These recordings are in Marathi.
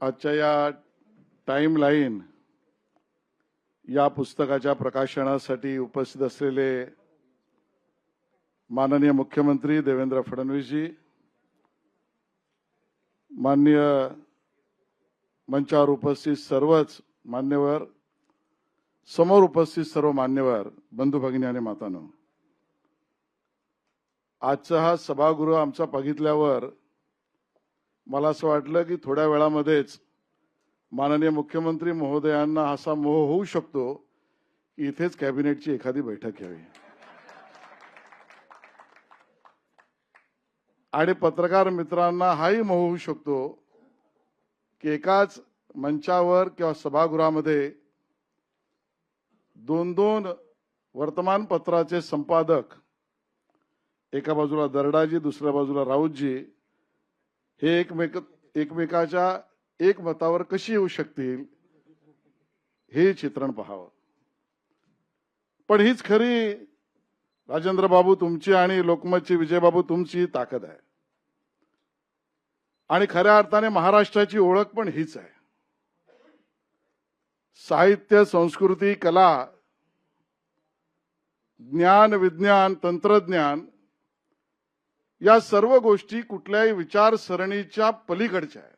आजच्या या टाइमलाईन या पुस्तकाच्या प्रकाशनासाठी उपस्थित असलेले माननीय मुख्यमंत्री देवेंद्र फडणवीसजी, माननीय मंचावर उपस्थित सर्वच मान्यवर, समोर उपस्थित सर्व मान्यवर, बंधू भगिनी आणि मातांनो, आजचा हा सभागृह आमचा बघितल्यावर मला असं वाटलं की थोड्या वेळामध्येच माननीय मुख्यमंत्री महोदयांना असा मोह होऊ शकतो की इथेच कॅबिनेटची एखादी बैठक घ्यावी आणि पत्रकार मित्रांना हाही मोह होऊ शकतो की एकाच मंचावर किंवा सभागृहामध्ये दोन दोन वर्तमानपत्राचे संपादक, एका बाजूला दर्डाजी, दुसऱ्या बाजूला राऊतजी, हे एकमेकाच्या एकमतावर कशी येऊ शकतील हे चित्रण पाहावं. पण हीच खरी राजेंद्र बाबू तुमची आणि लोकमतची विजयबाबू तुमची ताकद आहे आणि खऱ्या अर्थाने महाराष्ट्राची ओळख पण हीच आहे. साहित्य, संस्कृती, कला, ज्ञान, विज्ञान, तंत्रज्ञान या सर्व गोष्टी कुठल्याही विचारसरणीच्या पलीकडच्या आहेत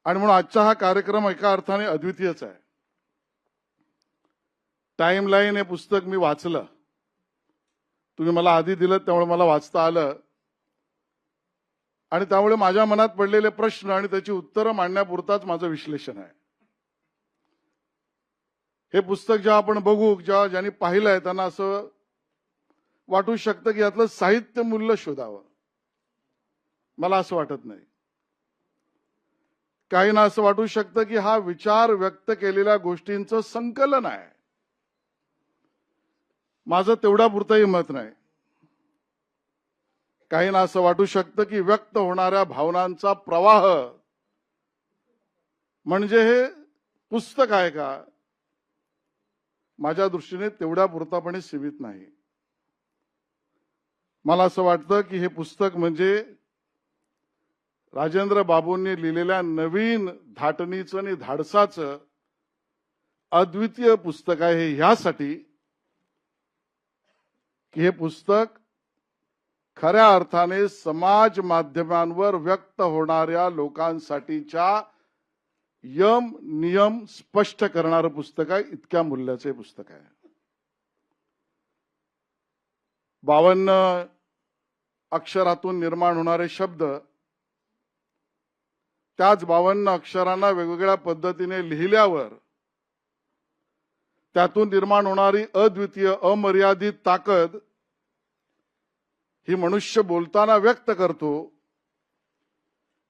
आणि म्हणून आजचा हा कार्यक्रम एका अर्थाने अद्वितीयच आहे. टाइमलाईन हे पुस्तक मी वाचलं, तुम्ही मला आधी दिलं त्यामुळे मला वाचता आलं आणि त्यामुळे माझ्या मनात पडलेले प्रश्न आणि त्याची उत्तरं मांडण्यापुरताच माझं विश्लेषण आहे. हे पुस्तक जेव्हा आपण बघू, ज्यांनी पाहिलंय त्यांना असं वाटू शकतं की यातलं साहित्य मूल्य शोधावं. मला असं वाटत नाही. काहींना असं वाटू शकतं की हा विचार व्यक्त केलेल्या गोष्टींचं संकलन आहे. माझं तेवढ्यापुरतंही मत नाही. काहींना असं वाटू शकतं की व्यक्त होणाऱ्या भावनांचा प्रवाह म्हणजे हे पुस्तक आहे का? माझ्या दृष्टीने तेवढ्यापुरतापणे सीमित नाही. मला असं वाटतं की हे पुस्तक म्हणजे राजेंद्र बाबूंनी लिहिलेल्या नवीन धाटणीचं आणि धाडसाचं अद्वितीय पुस्तक आहे. हे ह्यासाठी की हे पुस्तक खऱ्या अर्थाने समाज माध्यमांवर व्यक्त होणाऱ्या लोकांसाठीच्या यम नियम स्पष्ट करणारं पुस्तक आहे. इतक्या मूल्याचे पुस्तक आहे. 52 अक्षरातून निर्माण होणारे शब्द, त्याच 52 अक्षरांना वेगवेगळ्या पद्धतीने लिहिल्यावर त्यातून निर्माण होणारी अद्वितीय अमर्यादित ताकद ही मनुष्य बोलताना व्यक्त करतो.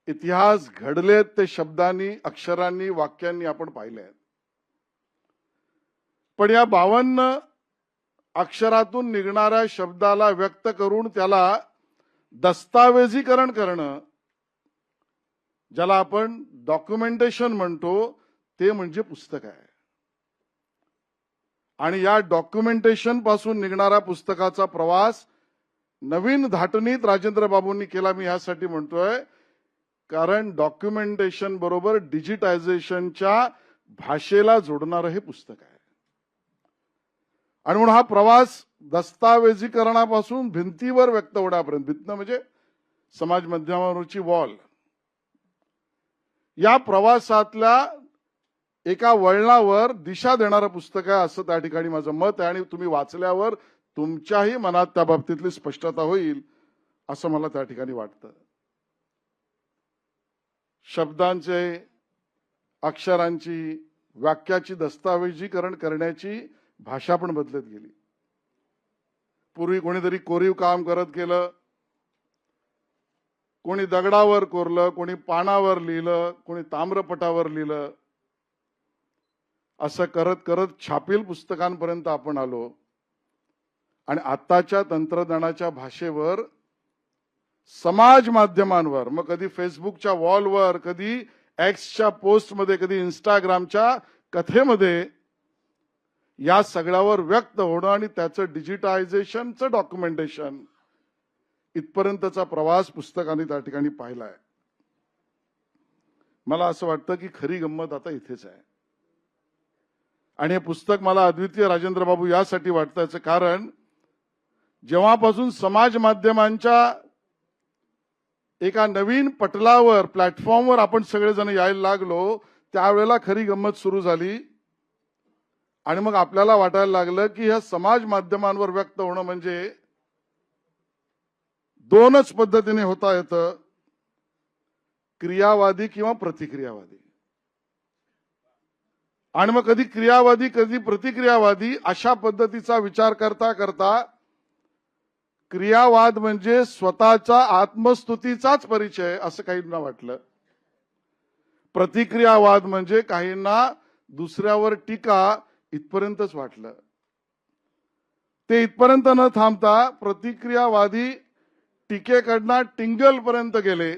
इतिहास घडलेत ते शब्दांनी, अक्षरांनी, वाक्यांनी आपण पाहिले आहेत. पण या 52 अक्षरातून निघणाऱ्या शब्दाला व्यक्त करून त्याला दस्तावेजीकरण करणं, ज्याला आपण डॉक्युमेंटेशन म्हणतो, ते म्हणजे पुस्तक आहे. आणि या डॉक्युमेंटेशन पासून निघणारा पुस्तकाचा प्रवास नवीन धाटणीत राजेंद्र बाबूंनी केला. मी यासाठी म्हणतोय कारण डॉक्युमेंटेशन बरोबर डिजिटायझेशनच्या भाषेला जोडणारं हे पुस्तक आहे. आणि म्हणून हा प्रवास दस्तावेजीकरणापासून भिंतीवर व्यक्त होण्यापर्यंत, भिंत म्हणजे समाज माध्यमावरची वॉल, या प्रवासातल्या एका वळणावर दिशा देणारं पुस्तक आहे असं त्या ठिकाणी माझं मत आहे. आणि तुम्ही वाचल्यावर तुमच्याही मनात त्या बाबतीतली स्पष्टता होईल असं मला त्या ठिकाणी वाटतं. शब्दांचे, अक्षरांची, वाक्याची दस्तावेजीकरण करण्याची भाषा पण बदलत गेली. पूर्वी कोणीतरी कोरीव काम करत गेलं, कोणी दगडावर कोरलं, कोणी पानावर लिहिलं, कोणी ताम्रपटावर लिहिलं. असं करत करत छापील पुस्तकांपर्यंत आपण आलो. आणि आताच्या तंत्रज्ञानाच्या भाषेवर समाज माध्यमांवर, मग कधी फेसबुकच्या वॉलवर, कधी एक्सच्या पोस्टमध्ये, कधी इंस्टाग्रामच्या कथेमध्ये, या सगळ्यावर व्यक्त होणं आणि त्याचं डिजिटायझेशनचं डॉक्युमेंटेशन इथपर्यंतचा प्रवास पुस्तकाने त्या ठिकाणी पाहिलाय. मला असं वाटतं की खरी गंमत आता इथेच आहे. आणि हे पुस्तक मला अद्वितीय राजेंद्र बाबू यासाठी वाटतं, याचं कारण जेव्हापासून समाज माध्यमांच्या एका नवीन पटलावर, प्लॅटफॉर्मवर आपण सगळेजण यायला लागलो, त्यावेळेला खरी गंमत सुरू झाली. आणि मग आपल्याला वाटायला लागलं की ह्या समाज माध्यमांवर व्यक्त होणं म्हणजे दोनच पद्धतीने होता येतं, क्रियावादी किंवा प्रतिक्रियावादी. आणि मग कधी क्रियावादी कधी प्रतिक्रियावादी अशा पद्धतीचा विचार करता करता क्रियावाद म्हणजे स्वतःचा आत्मस्तुतीचाच परिचय असं काहींना वाटलं. प्रतिक्रियावाद म्हणजे काहींना दुसऱ्यावर टीका इथपर्यंतच वाटलं. ते इथपर्यंत न थांबता प्रतिक्रियावादी टीकेकडनं टिंगलपर्यंत गेले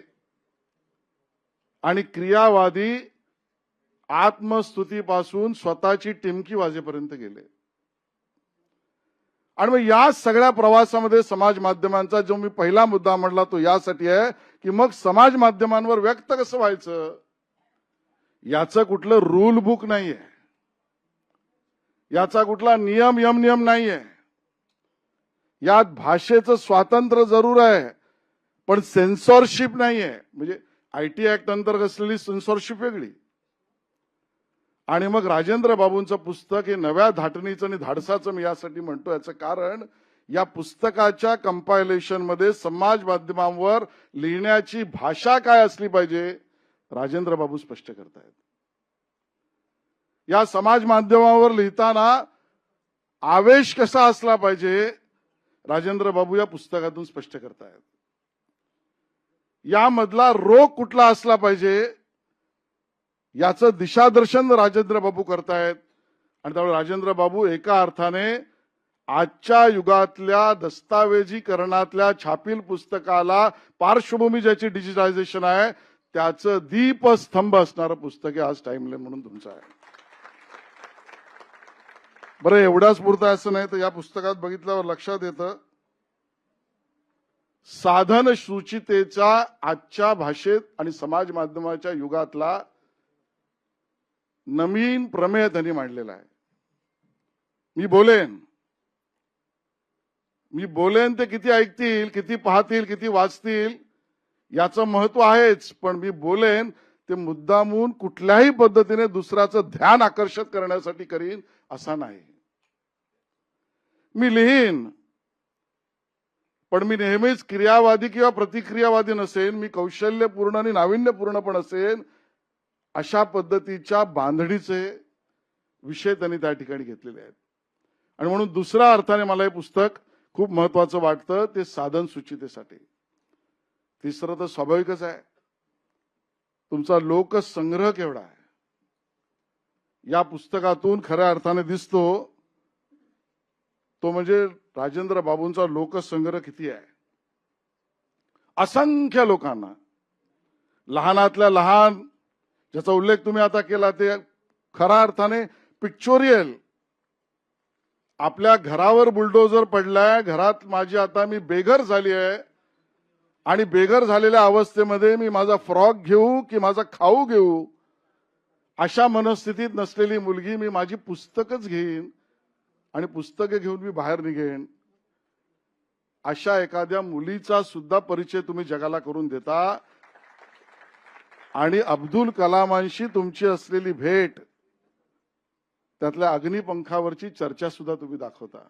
आणि क्रियावादी आत्मस्तुतीपासून स्वतःची टिमकी वाजेपर्यंत गेले. आणि मग या सगळ्या प्रवासामध्ये समाज माध्यमांचा जो मी पहिला मुद्दा म्हटला तो यासाठी आहे की मग समाज माध्यमांवर व्यक्त कसं व्हायचं, याचं कुठलं रूल बुक नाहीये, याचा कुठला नियम नाहीये. यात भाषेचं स्वातंत्र्य जरूर आहे पण सेन्सॉरशिप नाहीये. म्हणजे IT ऍक्ट अंतर्गत असलेली सेन्सॉरशिप वेगळी. आणि मग राजेंद्र बाबूंचं पुस्तक हे नव्या धाटणीचं आणि धाडसाचं मी यासाठी म्हणतो, याचं कारण या पुस्तकाच्या कंपायलेशन मध्ये समाज माध्यमांवर लिहिण्याची भाषा काय असली पाहिजे राजेंद्र बाबू स्पष्ट करतायत. या समाज माध्यमावर लिहिताना आवेश कसा असला पाहिजे राजेंद्र बाबू या पुस्तकातून स्पष्ट करतायत. यामधला रोग कुठला असला पाहिजे याचं दिशादर्शन राजेंद्र बाबू करतायत. आणि त्यामुळे राजेंद्र बाबू एका अर्थाने आजच्या युगातल्या दस्तावेजीकरणातल्या छापील पुस्तकाला पार्श्वभूमी ज्याची डिजिटायझेशन आहे त्याचं दीपस्तंभ असणारं पुस्तक आहे आज टाइमलाईन म्हणून तुमचं आहे. बरं, एवढाच पुरतं असं नाही तर या पुस्तकात बघितल्यावर लक्षात येतं साधन सूचितेचा आजच्या भाषेत आणि समाज माध्यमाच्या युगातला नवीन प्रमेय त्यांनी मांडलेला आहे. मी बोलेन ते किती ऐकतील, किती पाहतील, किती वाचतील याचं महत्व आहेच, पण मी बोलेन ते मुद्दामून कुठल्याही पद्धतीने दुसऱ्याचं ध्यान आकर्षित करण्यासाठी करीन असा नाही. मी लिहीन पण मी नेहमीच क्रियावादी किंवा प्रतिक्रियावादी नसेन. मी कौशल्यपूर्ण आणि नाविन्यपूर्ण पण असेन. अशा पद्धतीच्या बांधणीचे विषय त्यांनी त्या ठिकाणी घेतलेले आहेत. आणि म्हणून दुसऱ्या अर्थाने मला हे पुस्तक खूप महत्वाचं वाटतं ते साधन सूचितेसाठी. तिसरं तर स्वाभाविकच आहे, तुमचा लोकसंग्रह केवढा आहे या पुस्तकातून खऱ्या अर्थाने दिसतो. तो म्हणजे राजेंद्र बाबूंचा लोकसंग्रह किती आहे. असंख्य लोकांना, लहानातल्या लहान, ज्याचा उल्लेख तुम्ही आता केला ते खऱ्या अर्थाने पिक्चोरियल. आपल्या घरावर बुलडोजर पडलाय, घरात माझी आता मी बेघर झाली आहे आणि बेघर झालेल्या अवस्थेमध्ये मी माझा फ्रॉक घेऊ की माझा खाऊ घेऊ अशा मनस्थितीत नसलेली मुलगी मी माझी पुस्तकच घेईन आणि पुस्तके घेऊन मी बाहेर निघेन. अशा एखाद्या मुलीचा सुद्धा परिचय तुम्ही जगाला करून देता आणि अब्दुल कलामांशी तुमची असलेली भेट, त्यातल्या अग्निपंखावरची चर्चा सुद्धा तुम्ही दाखवता.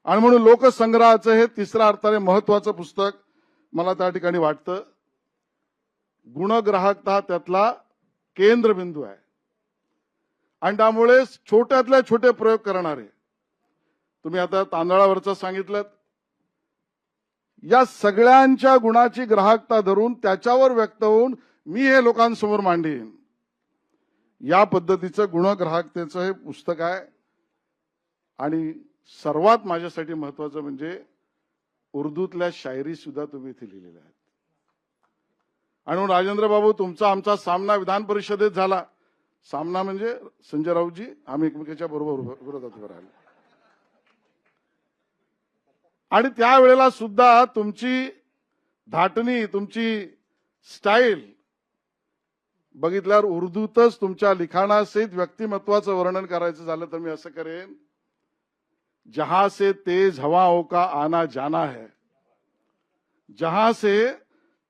आणि म्हणून लोकसंग्रहाचं हे तिसऱ्या अर्थाने महत्वाचं पुस्तक मला त्या ठिकाणी वाटतं. गुणग्राहकता त्यातला केंद्रबिंदू आहे. आणि त्यामुळे छोट्यातल्या छोटे प्रयोग करणारे, तुम्ही आता तांदळावरचं सांगितलं, या सगळ्यांच्या गुणाची ग्राहकता धरून त्याच्यावर व्यक्त होऊन मी हे लोकांसमोर मांडेन. या पद्धतीचं गुणग्राहकतेचं हे पुस्तक आहे. आणि सर्वात माझ्यासाठी महत्वाचं म्हणजे उर्दूतल्या शायरी सुद्धा तुम्ही इथे लिहिलेल्या आहेत. आणि म्हणून राजेंद्र बाबू, तुमचा आमचा सामना विधान परिषदेत झाला. सामना म्हणजे संजय राऊतजी, आम्ही एकमेकांच्या बरोबर विरोधात उभं राहिलो. आणि त्यावेळेला सुद्धा तुमची धाटणी, तुमची स्टाईल बघितल्यावर उर्दूतच तुमच्या लिखाणासहित व्यक्तिमत्वाचं वर्णन करायचं झालं तर मी असं करेन, जहां से तेज हवाओं का आना जाना है, जहां से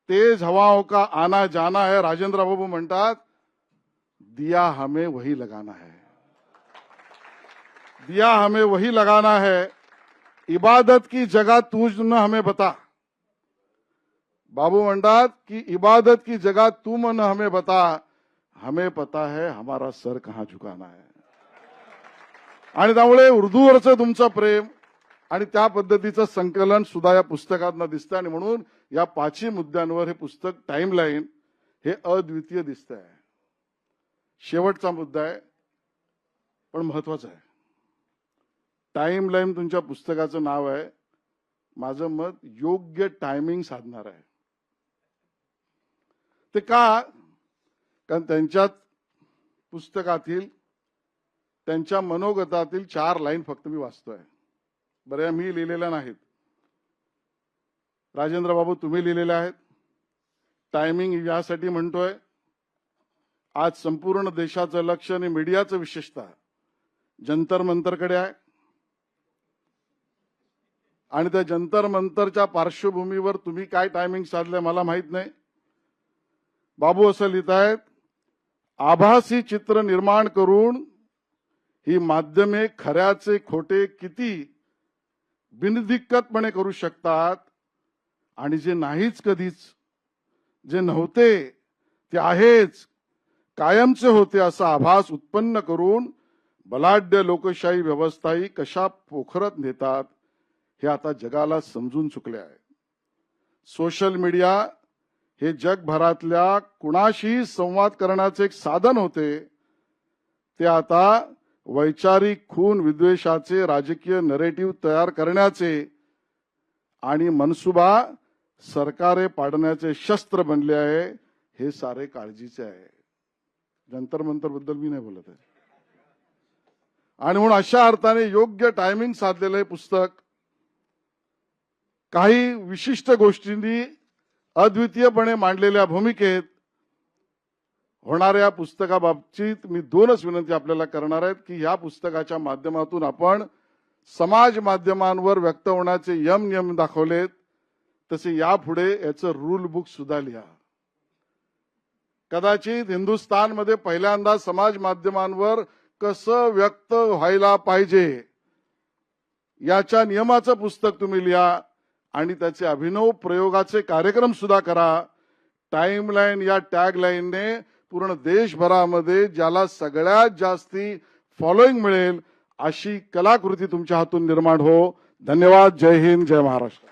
तेज हवाओं का आना जाना है, राजेंद्र बाबू म्हणतात, दिया हमें वही लगाना है, दिया हमें वही लगाना है, इबादत की जगह तू न हमें बता. बाबू म्हणतात की इबादत की जगह तू मन हमें बता, हमें पता है हमारा सर कहां झुकाना है. आणि त्यामुळे उर्दूवरचं तुमचं प्रेम आणि त्या पद्धतीचं संकलन सुद्धा या पुस्तकातनं दिसतं. आणि म्हणून या 5 मुद्द्यांवर हे पुस्तक टाइमलाईन हे अद्वितीय दिसतंय. शेवटचा मुद्दा आहे पण महत्वाचा आहे. टाइमलाईन तुमच्या पुस्तकाचं नाव आहे. माझं मत योग्य टायमिंग साधणार आहे. ते का? कारण त्यांच्या पुस्तकातील त्यांच्या मनोगतातील 4 लाईन फक्त मी वाचतोय. बऱ्या मी लिहिलेल्या नाहीत. राजेंद्र बाबू तुम्ही लिहिलेल्या आहेत. टायमिंग यासाठी म्हणतोय, आज संपूर्ण देशाचं लक्ष आणि मीडियाचं विशेषतः जंतर मंतरकडे आहे. आणि त्या जंतर मंतरच्या पार्श्वभूमीवर तुम्ही काय टायमिंग साधलंय मला माहित नाही. बाबू असं लिहित आहेत, आभासी चित्र निर्माण करून ही माध्यमे खऱ्याचे खोटे किती बिनदिक्कतपणे करू शकतात आणि जे नाहीच कधीच, जे नव्हते ते आहेच, कायमचे होते असा आभास उत्पन्न करून बलाढ्य लोकशाही व्यवस्थाही कशा पोखरत नेतात हे आता जगाला समजून चुकले आहे. सोशल मीडिया हे जगभरातल्या कुणाशी संवाद करण्याचे एक साधन होते, ते आता वैचारिक खून विद्वेषाचे राजकीय नरेटिव्ह तयार करण्याचे आणि मनसुबा सरकारे पाडण्याचे शस्त्र बनले आहे. हे सारे काळजीचे आहे. जंतर मंतर बद्दल मी नाही बोलत आहे. आणि म्हणून अशा अर्थाने योग्य टायमिंग साधलेलं हे पुस्तक काही विशिष्ट गोष्टींनी अद्वितीयपणे मांडलेल्या भूमिकेत होणाऱ्या पुस्तकाबाबतीत मी 2च विनंती आपल्याला करणार आहेत की या पुस्तकाच्या माध्यमातून आपण समाज माध्यमांवर व्यक्त होण्याचे नियम दाखवलेत, तसे यापुढे याचं रूल बुक सुद्धा लिहा. कदाचित हिंदुस्थानमध्ये पहिल्यांदा समाज माध्यमांवर कसं व्यक्त व्हायला पाहिजे याच्या नियमाचं पुस्तक तुम्ही लिहा आणि त्याचे अभिनव प्रयोगाचे कार्यक्रम सुद्धा करा. टाइमलाईन या टॅगलाईनने पूर्ण देशभरामध्ये ज्याला सगळ्यात जास्ती फॉलोइंग मिळेल अशी कलाकृती तुमच्या हातून निर्माण हो. धन्यवाद. जय हिंद, जय महाराष्ट्र.